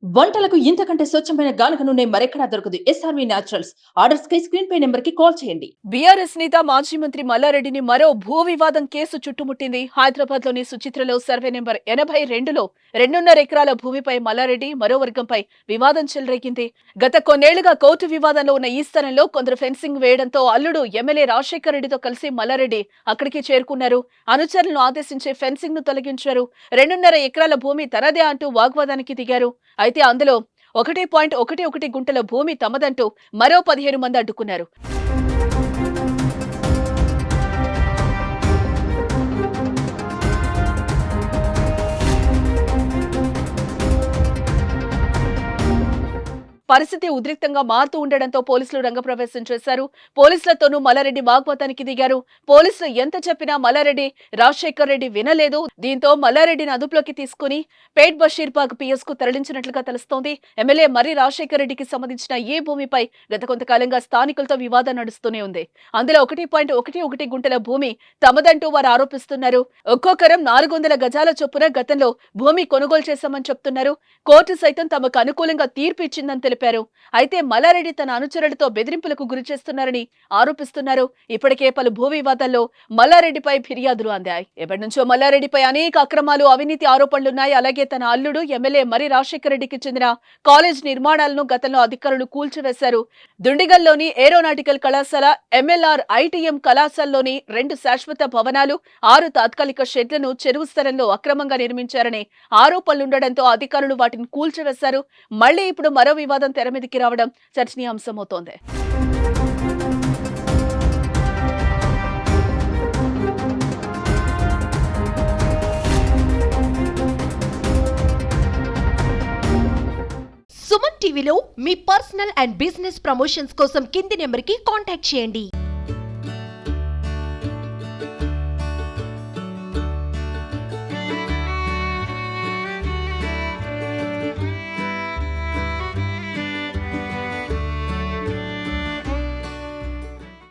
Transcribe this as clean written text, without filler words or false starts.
వంటలకు ఇంతకంటే స్వచ్ఛమైన గానుగ నూనె మరెక్కడా దొరకదు. SRV naturals. ఆర్డర్స్ కై స్క్రీన్ పై నెంబర్ కి కాల్ చేయండి. బీఆర్ఎస్ నేత మాజీ మంత్రి మల్లారెడ్డిని మరో భూ వివాదం కేసు చుట్టుముట్టింది. హైదరాబాద్ లోని సుచిత్రలో సర్వే నెంబర్ 82లో 2.5 ఎకరాల భూమిపై మల్లారెడ్డి మరో వర్గంపై వివాదం చెలరేగింది. గత కొన్నేళ్లుగా కోర్టు వివాదంలో ఉన్న ఈ స్థలంలో కొందరు ఫెన్సింగ్ వేయడంతో అల్లుడు ఎమ్మెల్యే రాజశేఖర్ రెడ్డితో కలిసి మల్లారెడ్డి అక్కడికి చేరుకున్నారు. అనుచరులను ఆదేశించి ఫెన్సింగ్ ను తొలగించారు. 2.5 ఎకరాల భూమి తనదే అంటూ వాగ్వాదానికి దిగారు. అయితే అందులో 1.11 గుంటల భూమి తమదంటూ మరో 15 మంది అడ్డుకున్నారు. పరిస్థితి ఉద్రిక్తంగా మారుతూ ఉండడంతో పోలీసులు రంగప్రవేశం చేశారు. పోలీసులతోనూ మల్లారెడ్డి వాగ్వాదానికి దిగారు. పోలీసులు ఎంత చెప్పినా మల్లారెడ్డి రాజశేఖర్ రెడ్డి వినలేదు. దీంతో మల్లారెడ్డిని అదుపులోకి తీసుకుని పేట్ బషీర్బాగ్ పిఎస్ కు తరలించినట్లుగా తెలుస్తోంది. ఎమ్మెల్యే మర్రి రాజశేఖర్ రెడ్డికి సంబంధించిన ఈ భూమిపై గత కొంతకాలంగా స్థానికులతో వివాదం నడుస్తూనే ఉంది. అందులో 1.11 గుంటల భూమి తమదంటూ వారు ఆరోపిస్తున్నారు. ఒక్కొక్కరం 400 గజాల చొప్పున గతంలో భూమి కొనుగోలు చేశామని చెప్తున్నారు. కోర్టు సైతం తమకు అనుకూలంగా తీర్పు ఇచ్చిందని తెలిపారు. అయితే మల్లారెడ్డి తన అనుచరులతో బెదిరింపులకు గురి చేస్తున్నారని ఆరోపిస్తున్నారు. ఇప్పటికే పలు భూ వివాదాల్లో మల్లారెడ్డిపై ఫిర్యాదులు అందాయి. ఎప్పటి నుంచో మల్లారెడ్డిపై అనేక అక్రమాలు, అవినీతి ఆరోపణలున్నాయి. అలాగే తన అల్లుడు ఎమ్మెల్యే మర్రి రాజశేఖర్ రెడ్డికి చెందిన కాలేజ్ నిర్మాణాలను గతంలో అధికారులు కూల్చివేశారు. దుండిగల్లోని ఏరోనాటికల్ కళాశాల, ఎంఎల్ఆర్ ఐటీఎం కళాశాలలోని 2 శాశ్వత భవనాలు, 6 తాత్కాలిక షెడ్లను చెరువు స్థలంలో అక్రమంగా నిర్మించారనే ఆరోపణలుండడంతో అధికారులు వాటిని కూల్చివేశారు. మళ్లీ ఇప్పుడు మరో వివాదం తెరమీదికి రావడం చర్చనీయాంశమవుతోంది. సుమన్ టీవీలో మీ పర్సనల్ అండ్ బిజినెస్ ప్రమోషన్స్ కోసం కింది నెంబర్కి కాంటాక్ట్ చేయండి.